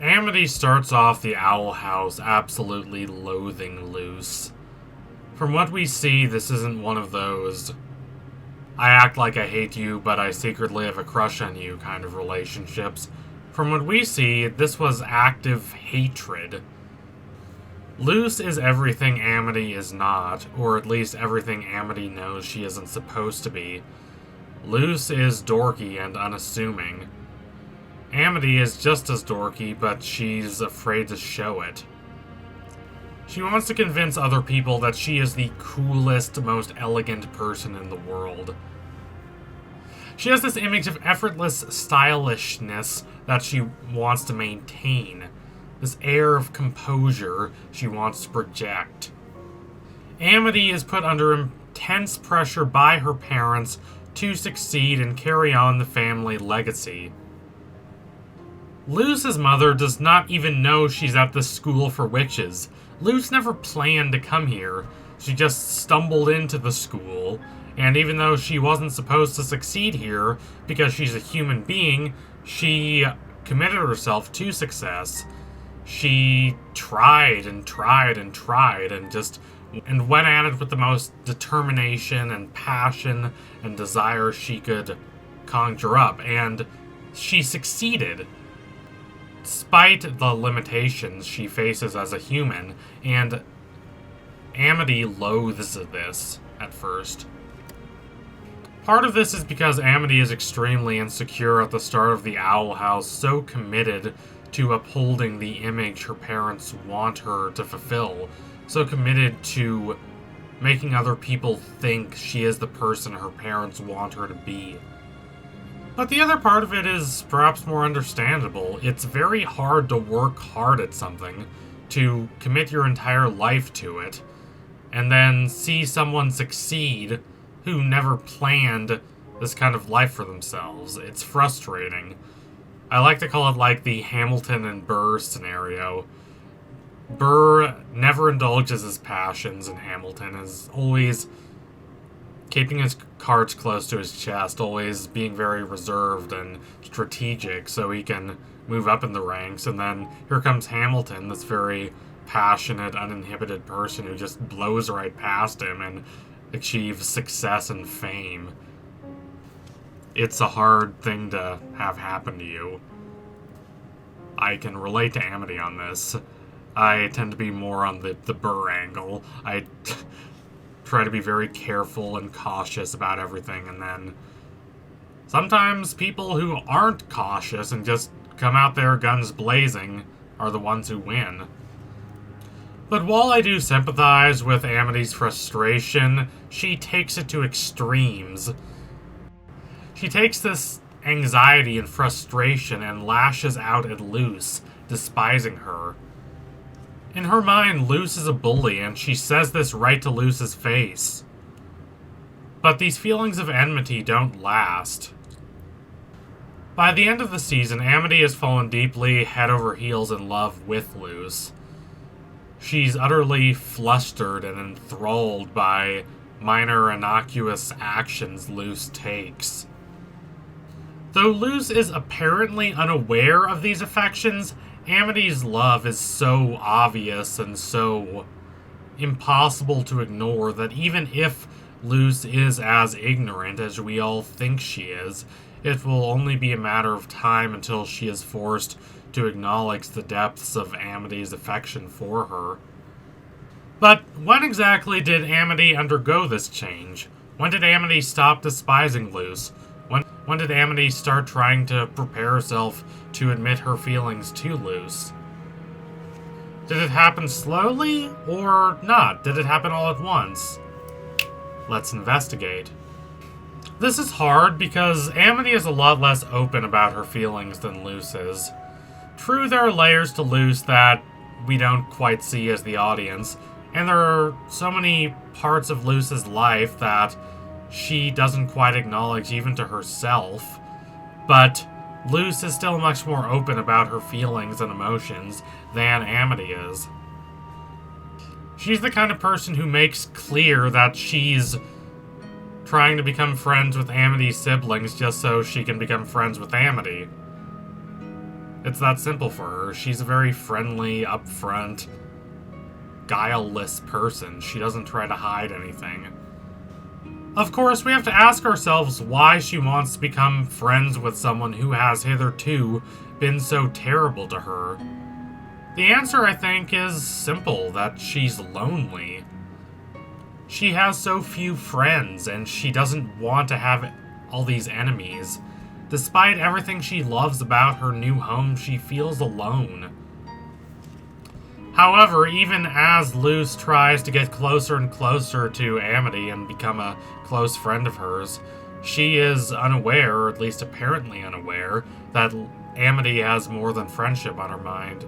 Amity starts off the Owl House absolutely loathing Luce. From what we see, this isn't one of those I act like I hate you, but I secretly have a crush on you kind of relationships. From what we see, this was active hatred. Luce is everything Amity is not, or at least everything Amity knows she isn't supposed to be. Luce is dorky and unassuming. Amity is just as dorky, but she's afraid to show it. She wants to convince other people that she is the coolest, most elegant person in the world. She has this image of effortless stylishness that she wants to maintain. This air of composure she wants to project. Amity is put under intense pressure by her parents to succeed and carry on the family legacy. Luce's mother does not even know she's at the school for witches. Luce never planned to come here. She just stumbled into the school, and even though she wasn't supposed to succeed here because she's a human being, she committed herself to success. She tried and tried and tried and went at it with the most determination and passion and desire she could conjure up, and she succeeded. Despite the limitations she faces as a human, and Amity loathes this at first. Part of this is because Amity is extremely insecure at the start of the Owl House, so committed to upholding the image her parents want her to fulfill, so committed to making other people think she is the person her parents want her to be. But the other part of it is perhaps more understandable. It's very hard to work hard at something, to commit your entire life to it, and then see someone succeed who never planned this kind of life for themselves. It's frustrating. I like to call it like the Hamilton and Burr scenario. Burr never indulges his passions, and Hamilton is always keeping his cards close to his chest, always being very reserved and strategic so he can move up in the ranks. And then here comes Hamilton, this very passionate, uninhibited person who just blows right past him and achieves success and fame. It's a hard thing to have happen to you. I can relate to Amity on this. I tend to be more on the Burr angle. I try to be very careful and cautious about everything, and then sometimes people who aren't cautious and just come out there guns blazing are the ones who win. But while I do sympathize with Amity's frustration, she takes it to extremes. She takes this anxiety and frustration and lashes out at Luce, despising her. In her mind, Luce is a bully, and she says this right to Luce's face. But these feelings of enmity don't last. By the end of the season, Amity has fallen deeply head over heels in love with Luce. She's utterly flustered and enthralled by minor innocuous actions Luce takes. Though Luce is apparently unaware of these affections, Amity's love is so obvious and so impossible to ignore that even if Luce is as ignorant as we all think she is, it will only be a matter of time until she is forced to acknowledge the depths of Amity's affection for her. But when exactly did Amity undergo this change? When did Amity stop despising Luce? When did Amity start trying to prepare herself to admit her feelings to Luce? Did it happen slowly, or not? Did it happen all at once? Let's investigate. This is hard because Amity is a lot less open about her feelings than Luce is. True, there are layers to Luce that we don't quite see as the audience, and there are so many parts of Luce's life that she doesn't quite acknowledge even to herself, but Luce is still much more open about her feelings and emotions than Amity is. She's the kind of person who makes clear that she's trying to become friends with Amity's siblings just so she can become friends with Amity. It's that simple for her. She's a very friendly, upfront, guileless person. She doesn't try to hide anything. Of course, we have to ask ourselves why she wants to become friends with someone who has hitherto been so terrible to her. The answer, I think, is simple, that she's lonely. She has so few friends, and she doesn't want to have all these enemies. Despite everything she loves about her new home, she feels alone. However, even as Luce tries to get closer and closer to Amity and become a close friend of hers, she is unaware, or at least apparently unaware, that Amity has more than friendship on her mind.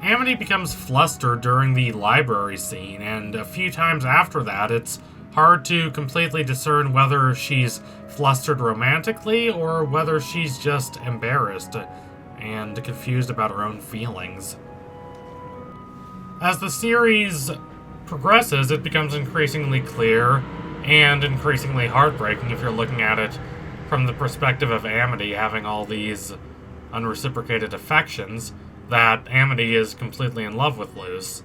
Amity becomes flustered during the library scene, and a few times after that, it's hard to completely discern whether she's flustered romantically or whether she's just embarrassed and confused about her own feelings. As the series progresses, it becomes increasingly clear and increasingly heartbreaking if you're looking at it from the perspective of Amity having all these unreciprocated affections, that Amity is completely in love with Luce.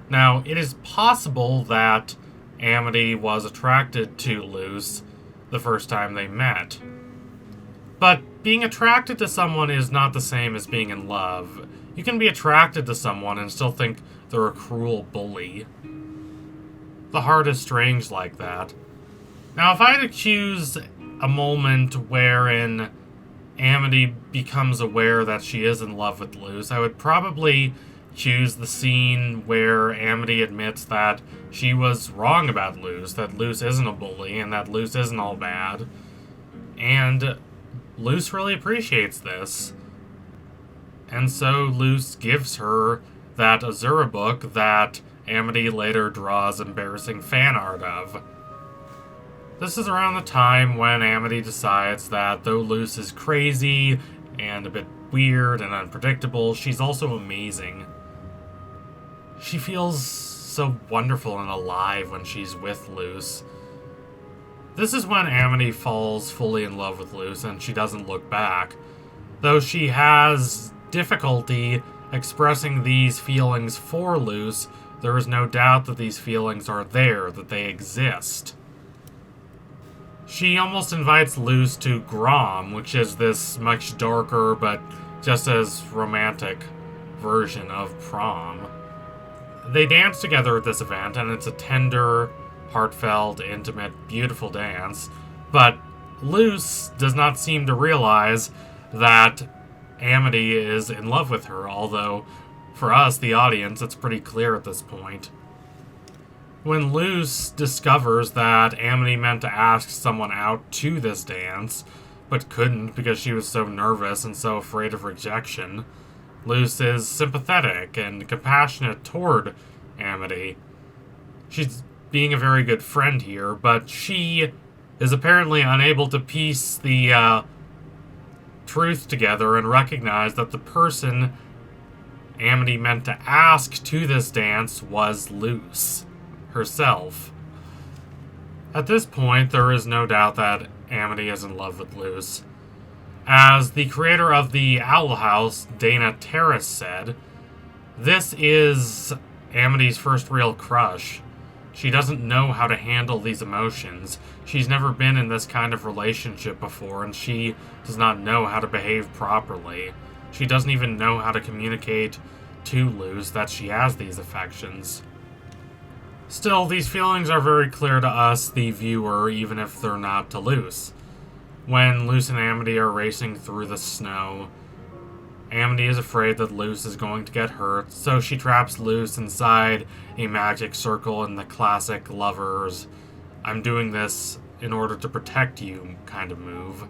Now, it is possible that Amity was attracted to Luce the first time they met. But being attracted to someone is not the same as being in love. You can be attracted to someone and still think they're a cruel bully. The heart is strange like that. Now, if I had to choose a moment wherein Amity becomes aware that she is in love with Luce, I would probably choose the scene where Amity admits that she was wrong about Luce, that Luce isn't a bully, and that Luce isn't all bad. And Luce really appreciates this. And so Luce gives her that Azura book that Amity later draws embarrassing fan art of. This is around the time when Amity decides that though Luce is crazy and a bit weird and unpredictable, she's also amazing. She feels so wonderful and alive when she's with Luce. This is when Amity falls fully in love with Luce and she doesn't look back. Though she has difficulty expressing these feelings for Luce, there is no doubt that these feelings are there, that they exist. She almost invites Luce to Grom, which is this much darker but just as romantic version of prom. They dance together at this event, and it's a tender, heartfelt, intimate, beautiful dance, but Luce does not seem to realize that Amity is in love with her, although for us, the audience, it's pretty clear at this point. When Luce discovers that Amity meant to ask someone out to this dance, but couldn't because she was so nervous and so afraid of rejection, Luce is sympathetic and compassionate toward Amity. She's being a very good friend here, but she is apparently unable to piece the truth together and recognize that the person Amity meant to ask to this dance was Luce herself. At this point, there is no doubt that Amity is in love with Luce. As the creator of the Owl House, Dana Terrace, said, this is Amity's first real crush. She doesn't know how to handle these emotions. She's never been in this kind of relationship before, and she does not know how to behave properly. She doesn't even know how to communicate to Luce that she has these affections. Still, these feelings are very clear to us, the viewer, even if they're not to Luce. When Luce and Amity are racing through the snow, Amity is afraid that Luce is going to get hurt, so she traps Luce inside a magic circle in the classic lovers, I'm doing this in order to protect you kind of move.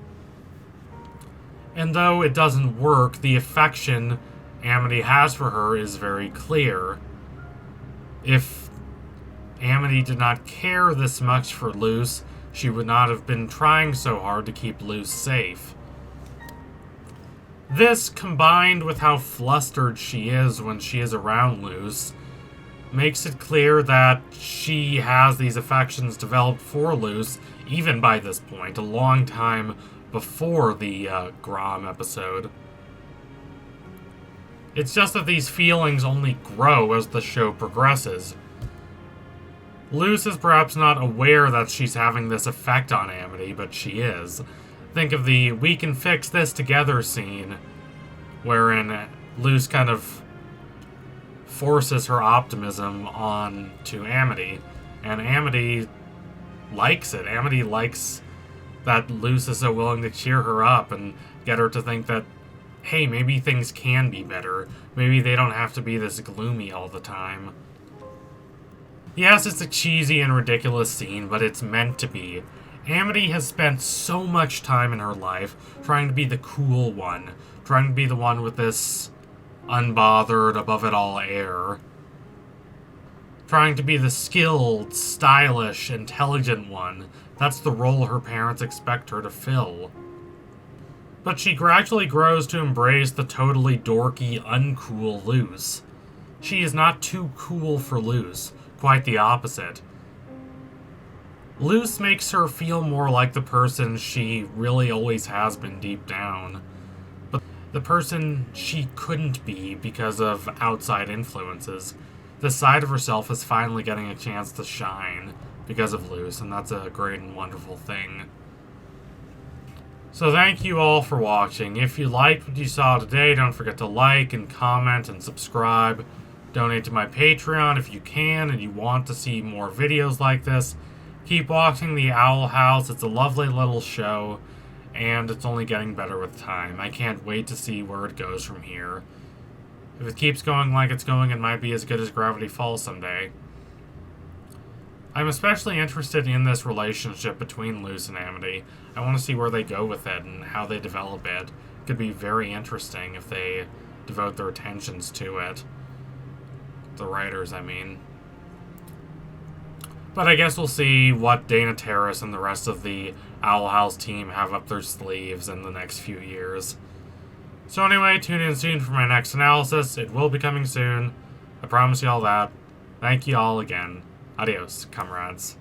And though it doesn't work, the affection Amity has for her is very clear. If Amity did not care this much for Luce, she would not have been trying so hard to keep Luce safe. This, combined with how flustered she is when she is around Luce, makes it clear that she has these affections developed for Luce, even by this point, a long time before the Grom episode. It's just that these feelings only grow as the show progresses. Luz is perhaps not aware that she's having this effect on Amity, but she is. Think of the "we can fix this together" scene, wherein Luz kind of forces her optimism on to Amity, and Amity likes it. Amity likes that Luz is so willing to cheer her up and get her to think that, hey, maybe things can be better. Maybe they don't have to be this gloomy all the time. Yes, it's a cheesy and ridiculous scene, but it's meant to be. Amity has spent so much time in her life trying to be the cool one, trying to be the one with this unbothered, above-it-all air. Trying to be the skilled, stylish, intelligent one. That's the role her parents expect her to fill. But she gradually grows to embrace the totally dorky, uncool Luz. She is not too cool for Luz, quite the opposite. Luz makes her feel more like the person she really always has been deep down. But the person she couldn't be because of outside influences. This side of herself is finally getting a chance to shine because of Luz, and that's a great and wonderful thing. So thank you all for watching. If you liked what you saw today, don't forget to like and comment and subscribe. Donate to my Patreon if you can and you want to see more videos like this. Keep watching The Owl House. It's a lovely little show, and it's only getting better with time. I can't wait to see where it goes from here. If it keeps going like it's going, it might be as good as Gravity Falls someday. I'm especially interested in this relationship between Luz and Amity. I want to see where they go with it and how they develop it. It could be very interesting if they devote their attentions to it. The writers, I mean. But I guess we'll see what Dana Terrace and the rest of the Owl House team have up their sleeves in the next few years. So anyway, tune in soon for my next analysis. It will be coming soon. I promise you all that. Thank you all again. Adios, comrades.